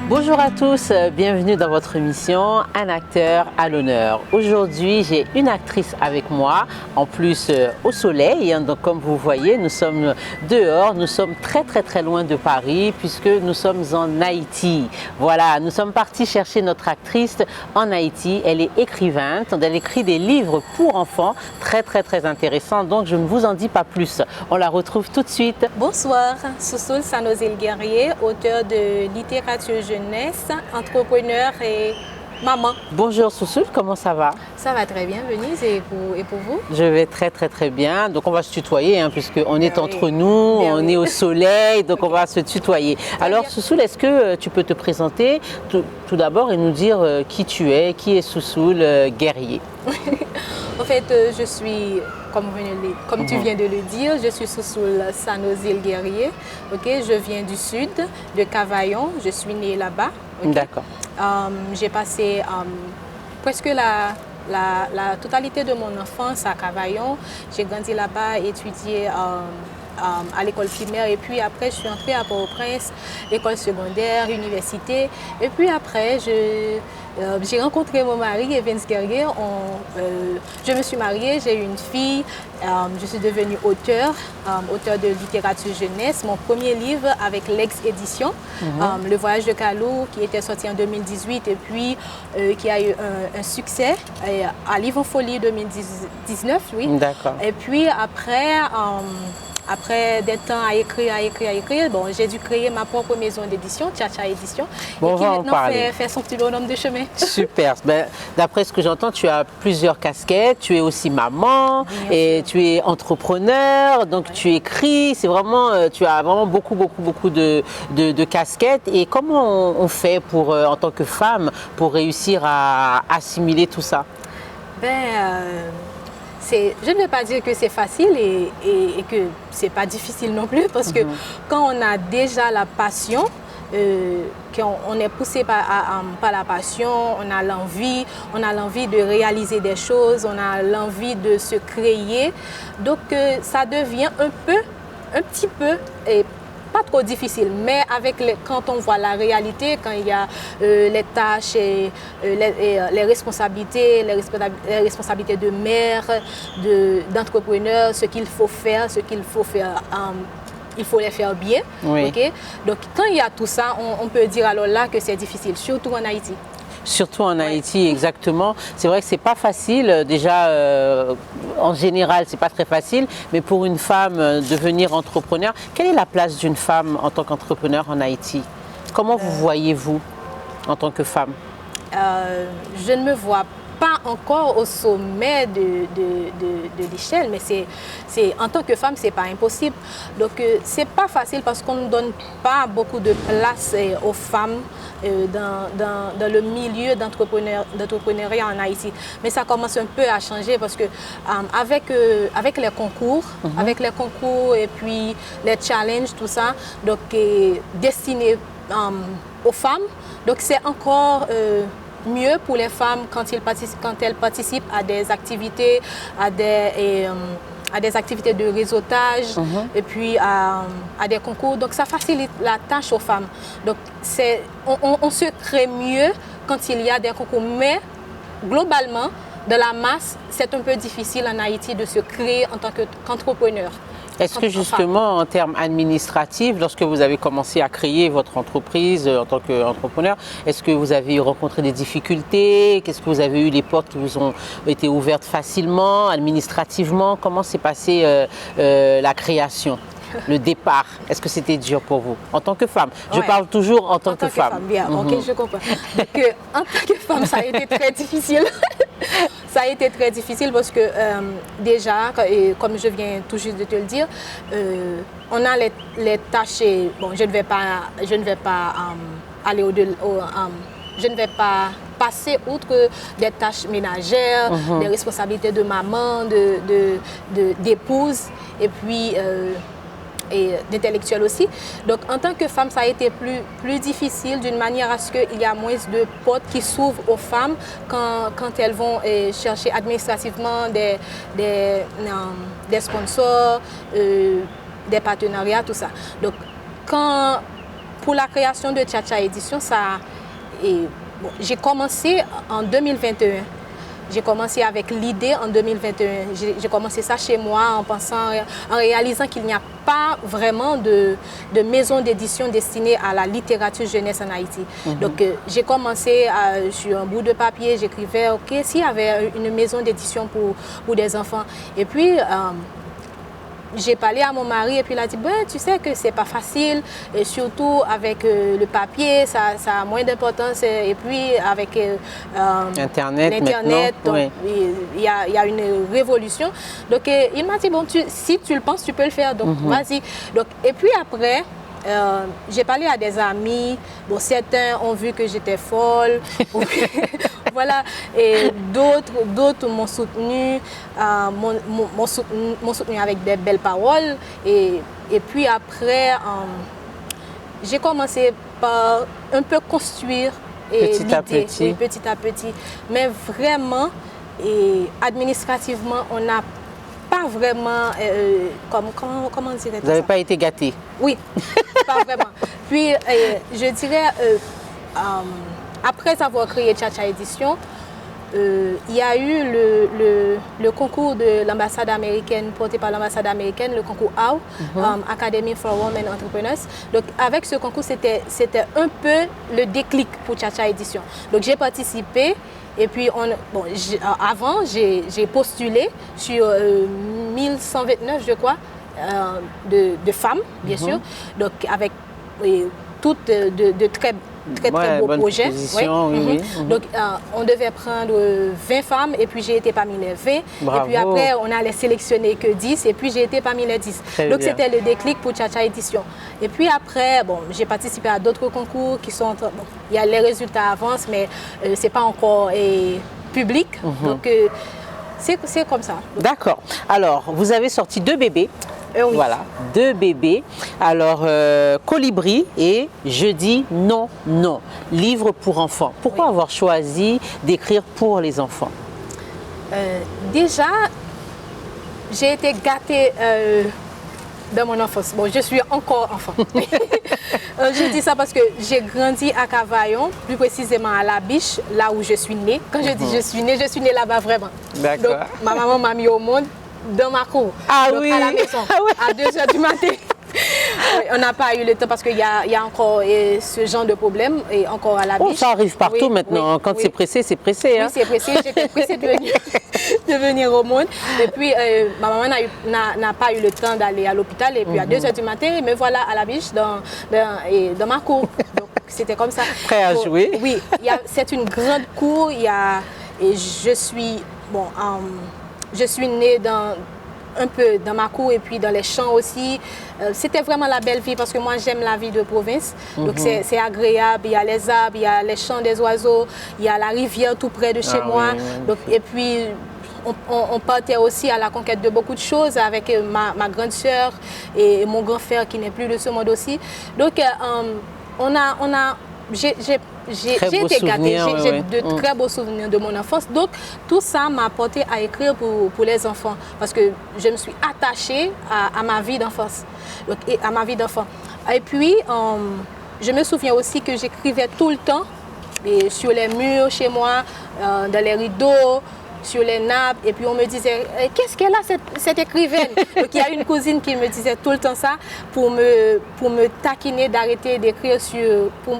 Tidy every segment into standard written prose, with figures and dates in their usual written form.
Bonjour à tous, bienvenue dans votre émission Un acteur à l'honneur. Aujourd'hui, j'ai une actrice avec moi, en plus au soleil. Donc comme vous voyez, nous sommes dehors, nous sommes très loin de Paris puisque nous sommes en Haïti. Voilà, nous sommes partis chercher notre actrice en Haïti. Elle est écrivaine, elle écrit des livres pour enfants très intéressants. Donc je ne vous en dis pas plus. On la retrouve tout de suite. Bonsoir, Soussoul Sanosil-Guerrier, auteur de littérature jeunesse, entrepreneur et maman. Bonjour Soussoul, comment ça va? Ça va très bien, Venise, et pour vous? Je vais très bien. Donc on va se tutoyer hein, puisqu'on est entre nous, on est au soleil, donc on va se tutoyer. Alors Soussoul, est-ce que tu peux te présenter tout d'abord et nous dire qui tu es, qui est Soussoul Guerrier? En fait, je suis, comme tu viens de le dire, je suis Soussoul Sanosil-Guerrier. Okay? Je viens du sud, de Cavaillon. Je suis née là-bas. Okay? D'accord. J'ai passé presque la totalité de mon enfance à Cavaillon. J'ai grandi là-bas, étudié à l'école primaire et puis après je suis entrée à Port-au-Prince, école secondaire, université et puis après j'ai rencontré mon mari, Evans Guerrier. Je me suis mariée, j'ai eu une fille, je suis devenue auteur de littérature jeunesse. Mon premier livre avec Lex Édition, Le Voyage de Kalou, qui était sorti en 2018 et puis qui a eu un succès à Livre en Folie 2019, oui. D'accord. Et puis après des temps à écrire, bon, j'ai dû créer ma propre maison d'édition, Tcha Édition, bon, qui maintenant fait son petit bonhomme de chemin. Super. Ben, d'après ce que j'entends, tu as plusieurs casquettes, tu es aussi maman et tu es entrepreneur, donc tu écris, c'est vraiment, tu as vraiment beaucoup de casquettes. Et comment on fait pour, en tant que femme, pour réussir à assimiler tout ça? Je ne vais pas dire que c'est facile et que c'est pas difficile non plus parce que quand on a déjà la passion, qu'on est poussé par la passion, on a l'envie de réaliser des choses, on a l'envie de se créer. Donc ça devient un petit peu, et pas trop difficile, mais quand on voit la réalité, quand il y a les tâches et les responsabilités de mère, d'entrepreneur, ce qu'il faut faire, il faut les faire bien. Oui. Okay? Donc quand il y a tout ça, on peut dire alors là que c'est difficile, surtout en Haïti. Surtout en Haïti, exactement. C'est vrai que c'est pas facile. Déjà, en général, c'est pas très facile. Mais pour une femme, devenir entrepreneur, quelle est la place d'une femme en tant qu'entrepreneur en Haïti? Comment vous voyez-vous en tant que femme? Je ne me vois pas encore au sommet de l'échelle, mais en tant que femme, c'est pas impossible. Donc, c'est pas facile parce qu'on ne donne pas beaucoup de place aux femmes dans le milieu d'entrepreneuriat en Haïti. Mais ça commence un peu à changer parce que avec les concours, et puis les challenges, tout ça, donc destiné aux femmes, donc c'est encore mieux pour les femmes quand elles participent à des activités, à des activités de réseautage et puis à des concours. Donc ça facilite la tâche aux femmes. Donc on se crée mieux quand il y a des concours. Mais globalement, de la masse, c'est un peu difficile en Haïti de se créer en tant qu'entrepreneur. Est-ce que justement, en termes administratifs, lorsque vous avez commencé à créer votre entreprise en tant qu'entrepreneur, est-ce que vous avez rencontré des difficultés? Qu'est-ce que vous avez eu, les portes qui vous ont été ouvertes facilement, administrativement? Comment s'est passée la création, le départ? Est-ce que c'était dur pour vous en tant que femme? Je parle toujours en tant que femme. Bien, ok, je comprends. Donc, en tant que femme, ça a été très difficile. Ça a été très difficile parce que déjà, comme je viens tout juste de te le dire, on a les tâches. Bon, je ne vais pas aller je ne vais pas passer outre des tâches ménagères, des responsabilités de maman, d'épouse, et puis et d'intellectuel aussi. Donc en tant que femme, ça a été plus difficile d'une manière à ce qu'il y a moins de portes qui s'ouvrent aux femmes quand elles vont chercher administrativement des sponsors, des partenariats, tout ça. Donc pour la création de Tcha-Tcha Édition, j'ai commencé en 2021. J'ai commencé avec l'idée en 2021. J'ai commencé ça chez moi en réalisant qu'il n'y a pas vraiment de maison d'édition destinée à la littérature jeunesse en Haïti. Donc j'ai commencé sur un bout de papier, j'écrivais, ok, s'il y avait une maison d'édition pour des enfants. Et puis, j'ai parlé à mon mari et puis il a dit, ben, tu sais que c'est pas facile, et surtout avec le papier, ça a moins d'importance, et puis avec Internet, donc, oui. il y a une révolution. Donc il m'a dit, bon, si tu le penses, tu peux le faire, donc vas-y. Donc, et puis après, j'ai parlé à des amis, bon, certains ont vu que j'étais folle, voilà, et d'autres m'ont soutenu, m'ont soutenu avec des belles paroles, et puis après, j'ai commencé par un peu construire petit à petit. Petit à petit, mais vraiment, et administrativement, on n'a pas vraiment, comment dirais-tu ça? Vous n'avez pas été gâté? Oui, pas vraiment. Puis, je dirais, après avoir créé Tcha-Tcha Édition, il y a eu le concours de l'ambassade américaine, porté par l'ambassade américaine, le concours AW, Academy for Women Entrepreneurs. Donc, avec ce concours, c'était un peu le déclic pour Tcha-Tcha Édition. Donc, j'ai participé. Et puis, avant, j'ai postulé sur 1129, je crois, de femmes, bien sûr. Donc, avec toutes de très beaux projets. Oui. Donc, on devait prendre 20 femmes et puis j'ai été parmi les 20. Bravo. Et puis après, on allait sélectionner que 10 et puis j'ai été parmi les 10. Donc, c'était le déclic pour Tcha-Tcha Édition. Et puis après, bon, j'ai participé à d'autres concours qui sont... Bon, il y a les résultats avancent, mais ce n'est pas encore public. Donc, c'est comme ça. D'accord. Alors, vous avez sorti 2 bébés. Oui. Voilà, 2 bébés. Alors, Colibri et Je dis non, non. Livre pour enfants. Pourquoi avoir choisi d'écrire pour les enfants? Déjà, j'ai été gâtée dans mon enfance. Bon, je suis encore enfant. Je dis ça parce que j'ai grandi à Cavaillon, plus précisément à La Biche, là où je suis née. Quand je dis je suis née là-bas vraiment. D'accord. Donc, ma maman m'a mis au monde dans ma cour, donc oui. à la maison, à 2h du matin. On n'a pas eu le temps parce qu'il y a encore ce genre de problème et encore à la biche. Ça arrive partout maintenant. Quand c'est pressé, c'est pressé. Oui, c'est pressé. J'étais pressée de venir au monde. Et puis, ma maman n'a pas eu le temps d'aller à l'hôpital. Et puis, à 2h du matin, me voilà à la biche dans ma cour. Donc, c'était comme ça. Prêt à jouer? Oui, c'est une grande cour. Et je suis née un peu dans ma cour et puis dans les champs aussi. C'était vraiment la belle vie parce que moi j'aime la vie de province. Donc c'est agréable, il y a les arbres, il y a les chants des oiseaux, il y a la rivière tout près de chez moi. Oui. Donc, et puis on partait aussi à la conquête de beaucoup de choses avec ma grande sœur et mon grand frère qui n'est plus de ce monde aussi. Donc j'ai été gâtée, j'ai de très beaux souvenirs de mon enfance. Donc, tout ça m'a porté à écrire pour les enfants parce que je me suis attachée à ma vie d'enfance, à ma vie d'enfant. Et puis, je me souviens aussi que j'écrivais tout le temps sur les murs chez moi, dans les rideaux, sur les nappes, et puis on me disait qu'est-ce qu'elle a cette écrivaine. Donc il y a une cousine qui me disait tout le temps ça pour me taquiner d'arrêter d'écrire pour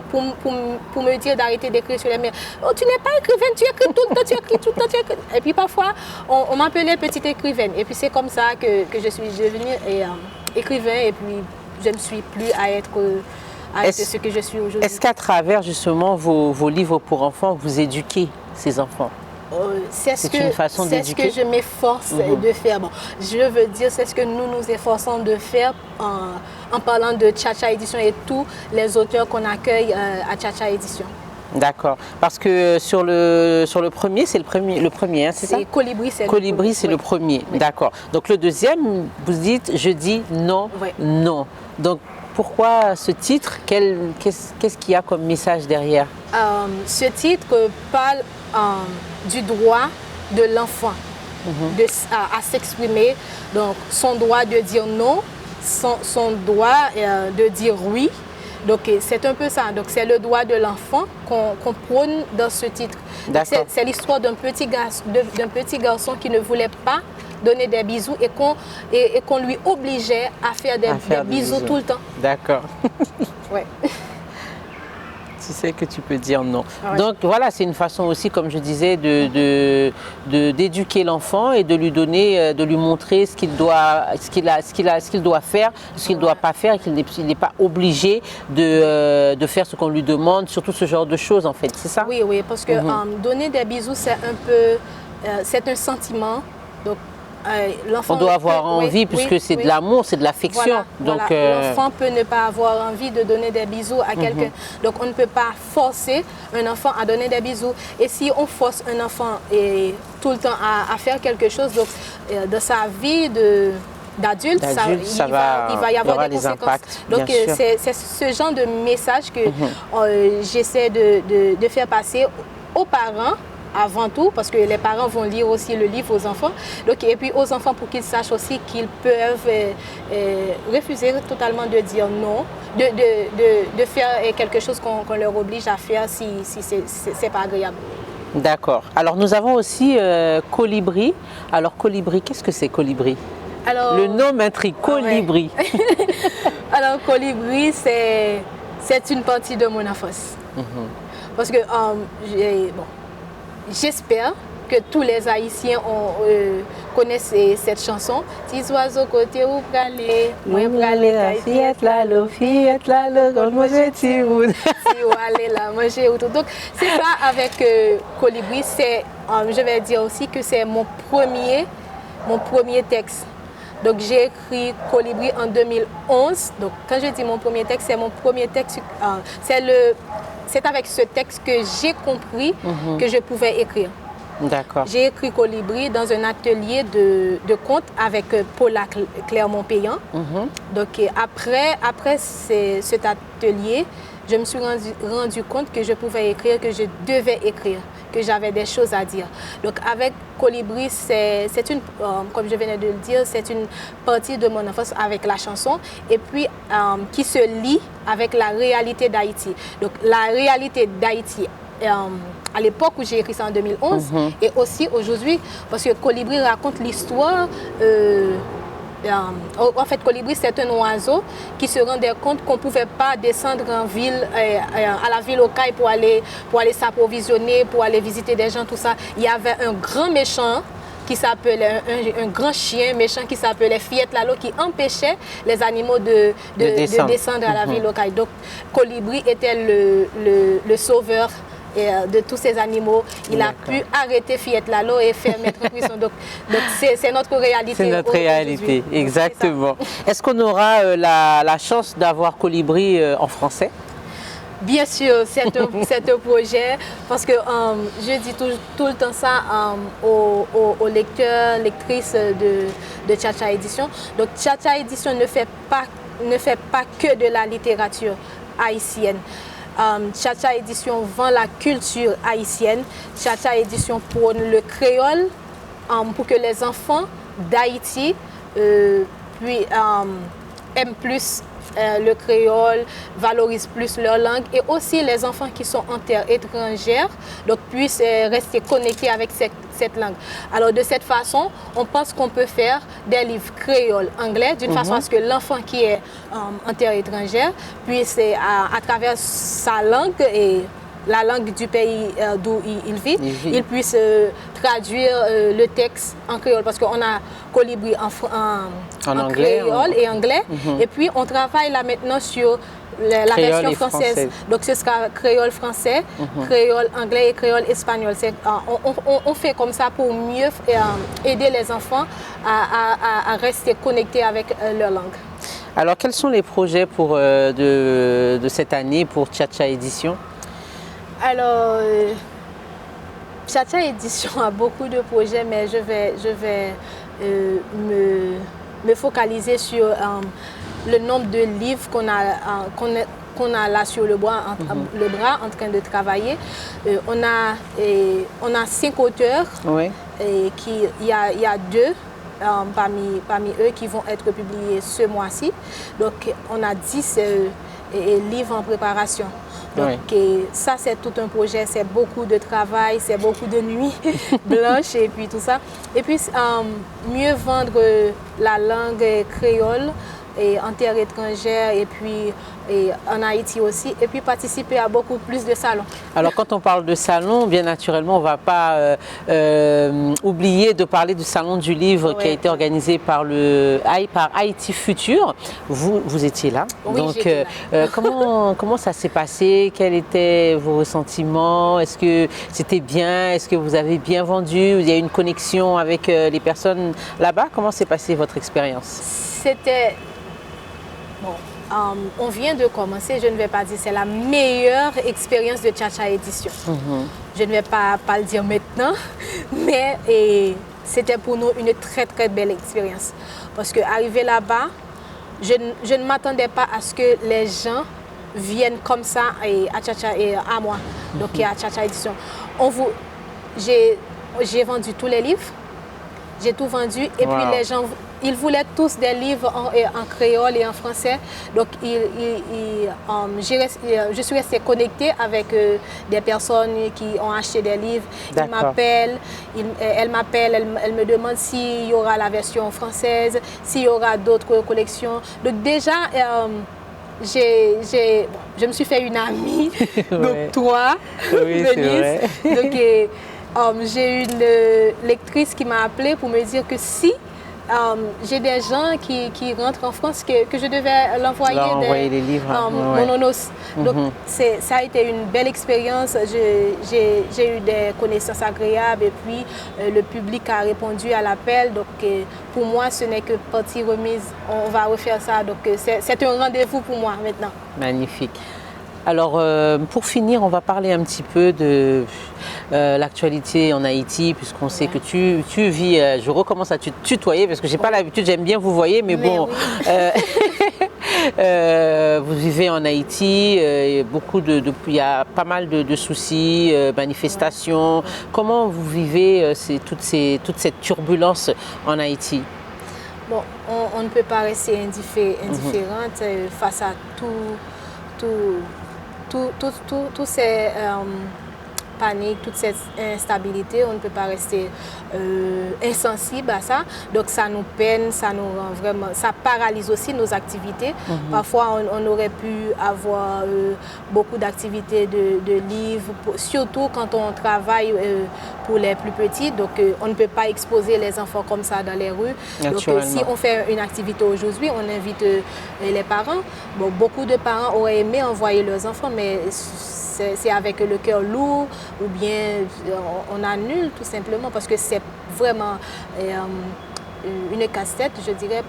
me dire d'arrêter d'écrire sur les murs. Oh, tu n'es pas écrivaine, tu écris tout le temps, tu écris tout le temps, tu écris. Et puis parfois on m'appelait petite écrivaine et puis c'est comme ça que je suis devenue écrivain et puis je ne suis plus à être ce que je suis aujourd'hui. Est-ce qu'à travers justement vos livres pour enfants, vous éduquez ces enfants? C'est une façon d'éduquer. C'est ce que je m'efforce de faire. Bon, je veux dire, c'est ce que nous nous efforçons de faire en parlant de Tcha-Tcha Édition et tous les auteurs qu'on accueille à Tcha-Tcha Édition. D'accord. Parce que sur le premier, c'est le premier, hein, c'est ça? Colibri, c'est Colibri, c'est le premier. Oui. D'accord. Donc le deuxième, vous dites, je dis non, non. Donc pourquoi ce titre? Qu'est-ce qu'il y a comme message derrière? Ce titre parle du droit de l'enfant à s'exprimer, donc son droit de dire non, son droit de dire oui, Donc c'est un peu ça. Donc c'est le droit de l'enfant qu'on prône dans ce titre. C'est l'histoire d'un petit garçon qui ne voulait pas donner des bisous et qu'on lui obligeait à faire des bisous tout le temps. D'accord. Ouais. Tu sais que tu peux dire non. Ouais. Donc voilà, c'est une façon aussi, comme je disais, d'éduquer l'enfant et de lui donner, de lui montrer ce qu'il doit faire, ce qu'il ne doit pas faire, et qu'il n'est pas obligé de faire ce qu'on lui demande, surtout ce genre de choses en fait, c'est ça? Oui, oui, parce que donner des bisous, c'est un peu, c'est un sentiment. Donc on doit avoir envie, puisque c'est de l'amour, c'est de l'affection. Voilà, donc l'enfant peut ne pas avoir envie de donner des bisous à quelqu'un. Donc on ne peut pas forcer un enfant à donner des bisous. Et si on force un enfant tout le temps à faire quelque chose, donc, de sa vie d'adulte, il va y avoir des conséquences. Donc c'est ce genre de message que j'essaie de faire passer aux parents avant tout, parce que les parents vont lire aussi le livre aux enfants. Donc, et puis aux enfants pour qu'ils sachent aussi qu'ils peuvent refuser totalement de dire non, de faire quelque chose qu'on leur oblige à faire si c'est pas agréable. D'accord. Alors nous avons aussi Colibri. Alors Colibri, qu'est-ce que c'est Colibri? Alors, le nom m'intrigue, Colibri. Ouais. Alors Colibri, c'est une partie de mon enfance. Parce que j'espère que tous les Haïtiens connaissent cette chanson. Petits oiseaux côté où praler, moi praler, fillette là, quand moi j'ai tiroud. Si ou aller là, manger ou tout. Donc c'est ça avec Colibri. Je vais dire aussi que c'est mon premier texte. Donc j'ai écrit Colibri en 2011. Donc quand je dis mon premier texte, c'est mon premier texte. C'est avec ce texte que j'ai compris que je pouvais écrire. D'accord. J'ai écrit Colibri dans un atelier de contes avec Paula Clermont-Payan. Donc après cet atelier, je me suis rendu compte que je pouvais écrire, que je devais écrire, que j'avais des choses à dire. Donc avec Colibri, c'est une, comme je venais de le dire, c'est une partie de mon enfance avec la chanson et puis qui se lie avec la réalité d'Haïti. Donc la réalité d'Haïti à l'époque où j'ai écrit ça en 2011 et aussi aujourd'hui parce que Colibri raconte l'histoire. En fait, Colibri, c'est un oiseau qui se rendait compte qu'on ne pouvait pas descendre en ville, à la ville au Caille pour aller s'approvisionner, pour aller visiter des gens, tout ça. Il y avait un grand méchant qui s'appelait, un grand chien méchant qui s'appelait Fillette Lalo qui empêchait les animaux de descendre à la ville au Caille. Donc, Colibri était le sauveur de tous ces animaux. Il a pu arrêter Fillette Lalo et faire mettre en prison. Donc c'est notre réalité. C'est notre réalité, exactement. Est-ce qu'on aura la chance d'avoir Colibri en français? Bien sûr, c'est un projet parce que je dis tout le temps ça aux lecteurs, lectrices de Tcha-Tcha Édition. Donc Tcha-Tcha Édition ne fait pas que de la littérature haïtienne. Tcha-Tcha Édition vend la culture haïtienne. Tcha-Tcha Édition prône le créole pour que les enfants d'Haïti aiment plus le créole, valorisent plus leur langue et aussi les enfants qui sont en terre étrangère donc puissent rester connectés avec cette langue. Alors de cette façon, on pense qu'on peut faire des livres créoles anglais d'une façon à ce que l'enfant qui est en terre étrangère puisse à travers sa langue et la langue du pays d'où il vit, il puisse traduire le texte en créole parce qu'on a Colibri en anglais, créole et anglais. Et puis on travaille là maintenant sur la version française. Donc ce sera créole français, créole anglais et créole espagnol. On fait comme ça pour mieux aider les enfants à rester connectés avec leur langue. Alors quels sont les projets de cette année pour Tcha-Tcha Édition? Alors, Tcha-Tcha Édition a beaucoup de projets, mais je vais me focaliser sur le nombre de livres qu'on a là sur le bras en train de travailler. On a 5 auteurs, et il y a 2 parmi eux qui vont être publiés ce mois-ci. Donc, on a 10 livres en préparation. Donc ça, c'est tout un projet, c'est beaucoup de travail, c'est beaucoup de nuits blanches et puis tout ça. Et puis, mieux vendre la langue créole en terre étrangère et puis en Haïti aussi, et puis participer à beaucoup plus de salons. Alors quand on parle de salon, bien naturellement, on ne va pas oublier de parler du salon du livre qui a été organisé par Haïti Futur. Vous étiez là. Oui, donc là. comment ça s'est passé? Quels étaient vos ressentiments? Est-ce que c'était bien? Est-ce que vous avez bien vendu? Il y a eu une connexion avec les personnes là-bas? Comment s'est passée votre expérience? C'était... Bon, on vient de commencer, je ne vais pas dire c'est la meilleure expérience de Tcha-Tcha Édition. Je ne vais pas le dire maintenant, mais c'était pour nous une très très belle expérience. Parce qu'arriver là-bas, je ne m'attendais pas à ce que les gens viennent comme ça à Tcha-Tcha et à moi, donc à Tcha-Tcha Édition. J'ai vendu tous les livres, j'ai tout vendu et puis les gens... Ils voulaient tous des livres en créole et en français. Donc, je suis restée connectée avec des personnes qui ont acheté des livres. Ils m'appellent, elle me demande s'il y aura la version française, s'il y aura d'autres collections. Donc, déjà, je me suis fait une amie, donc toi, Denise. Donc, j'ai une lectrice qui m'a appelée pour me dire que si j'ai des gens qui rentrent en France que je devais l'envoyer les livres. Mon nonos. Donc ça a été une belle expérience. J'ai eu des connaissances agréables et puis le public a répondu à l'appel. Donc pour moi, ce n'est que partie remise. On va refaire ça. Donc c'est un rendez-vous pour moi maintenant. Magnifique. Alors, pour finir, on va parler un petit peu de l'actualité en Haïti, puisqu'on sait que tu vis, je recommence à te tutoyer, parce que je n'ai pas l'habitude, j'aime bien vous voyez, mais bon, vous vivez en Haïti, il y a pas mal de soucis, manifestations. Comment vous vivez toute cette turbulence en Haïti? Bon, on ne peut pas rester indifférente face à toutes ces paniques, toute cette instabilité, on ne peut pas rester insensible à ça. Donc ça nous peine, ça nous rend vraiment, ça paralyse aussi nos activités. Parfois on aurait pu avoir beaucoup d'activités de livres, surtout quand on travaille pour les plus petits. Donc on ne peut pas exposer les enfants comme ça dans les rues. Donc si on fait une activité aujourd'hui, on invite les parents. Bon, beaucoup de parents auraient aimé envoyer leurs enfants, mais c'est avec le cœur lourd ou bien on annule tout simplement parce que c'est vraiment une casse-tête, je dirais,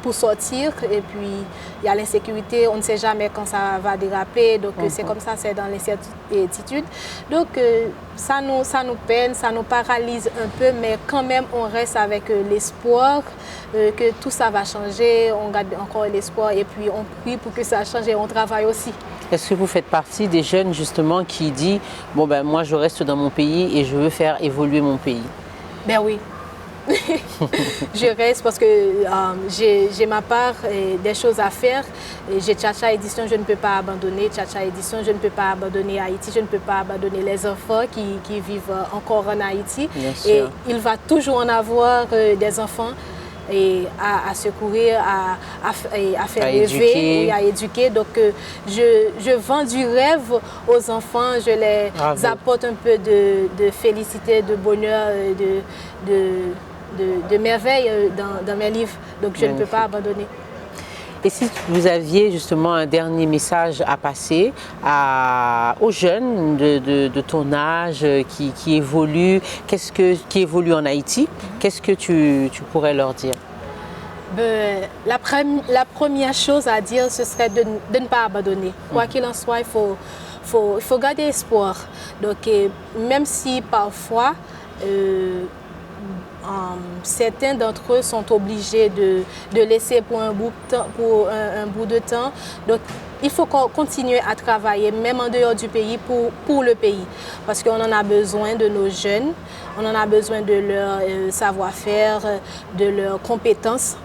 pour sortir. Et puis il y a l'insécurité, on ne sait jamais quand ça va déraper, donc c'est comme ça, c'est dans l'incertitude. Donc ça nous peine, ça nous paralyse un peu, mais quand même on reste avec l'espoir que tout ça va changer, on garde encore l'espoir et puis on prie pour que ça change et on travaille aussi. Est-ce que vous faites partie des jeunes justement qui disent « bon ben moi je reste dans mon pays et je veux faire évoluer mon pays ». Ben oui. Je reste parce que j'ai ma part et des choses à faire. J'ai Tcha-Tcha Édition, je ne peux pas abandonner. Tcha-Tcha Édition, je ne peux pas abandonner Haïti. Je ne peux pas abandonner les enfants qui vivent encore en Haïti. Et il va toujours en avoir des enfants et à secourir, à faire rêver et à éduquer. Donc je vends du rêve aux enfants, je les apporte un peu de félicité, de bonheur, de merveille dans mes livres. Donc je ne peux pas abandonner. Et si vous aviez justement un dernier message à passer aux jeunes de ton âge qui évoluent, qui évoluent en Haïti, qu'est-ce que tu pourrais leur dire? La première chose à dire, ce serait de ne pas abandonner. Quoi qu'il en soit, il faut garder espoir. Donc même si parfois certains d'entre eux sont obligés de laisser pour un bout de temps. Donc, il faut continuer à travailler, même en dehors du pays, pour le pays. Parce qu'on en a besoin de nos jeunes, on en a besoin de leur savoir-faire, de leurs compétences.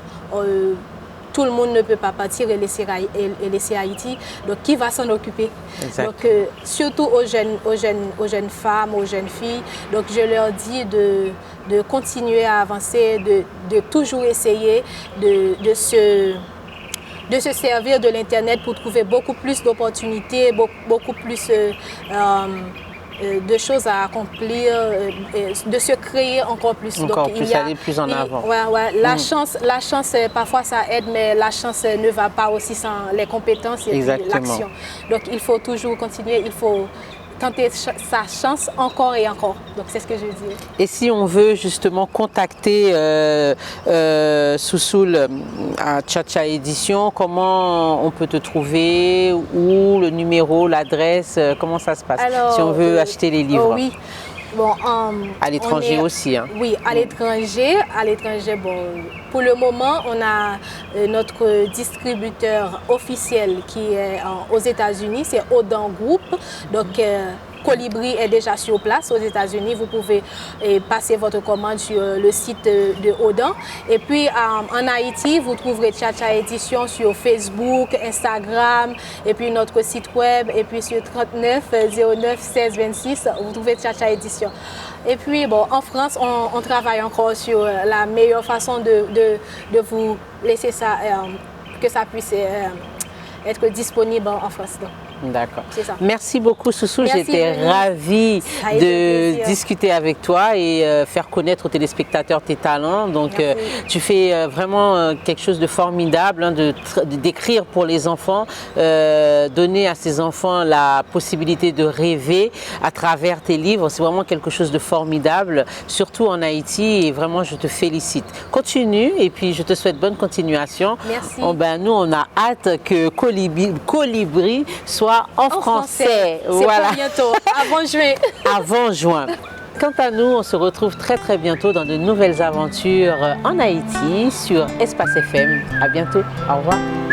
tout le monde ne peut pas partir et laisser Haïti. Donc, qui va s'en occuper? Exact. Donc, surtout aux jeunes femmes, aux jeunes filles. Donc, je leur dis de continuer à avancer, de toujours essayer de se servir de l'Internet pour trouver beaucoup plus d'opportunités, beaucoup plus de choses à accomplir, de se créer encore plus. Encore Donc, plus, aller plus en avant. Ouais. La chance, parfois ça aide, mais la chance ne va pas aussi sans les compétences et l'action. Donc il faut toujours continuer, il faut tenter sa chance encore et encore. Donc c'est ce que je dis. Et si on veut justement contacter Soussoul à Tcha-Tcha Édition, comment on peut te trouver? Où le numéro, l'adresse, comment ça se passe? Alors, si on veut acheter les livres. Oui. Bon, à l'étranger aussi. Hein. Oui, à l'étranger. Bon, pour le moment, on a notre distributeur officiel qui est aux États-Unis, c'est Odan Group. Donc, Colibri est déjà sur place aux États-Unis. Vous pouvez passer votre commande sur le site de Odan. Et puis en Haïti, vous trouverez Tcha-Tcha Édition sur Facebook, Instagram, et puis notre site web. Et puis sur 39 09 16 26, vous trouvez Tcha-Tcha Édition. Et puis bon, en France, on travaille encore sur la meilleure façon de vous laisser ça, que ça puisse être disponible en France. D'accord. Merci beaucoup Soussoul, j'étais ravie de discuter avec toi et faire connaître aux téléspectateurs tes talents. Donc tu fais vraiment quelque chose de formidable, hein, d'écrire pour les enfants, donner à ces enfants la possibilité de rêver à travers tes livres. C'est vraiment quelque chose de formidable, surtout en Haïti, et vraiment je te félicite. Continue et puis je te souhaite bonne continuation. Merci. Nous on a hâte que Colibri soit en français. Voilà. C'est bientôt, avant juin. Avant juin. Quant à nous, on se retrouve très bientôt dans de nouvelles aventures en Haïti sur Espace FM. À bientôt. Au revoir.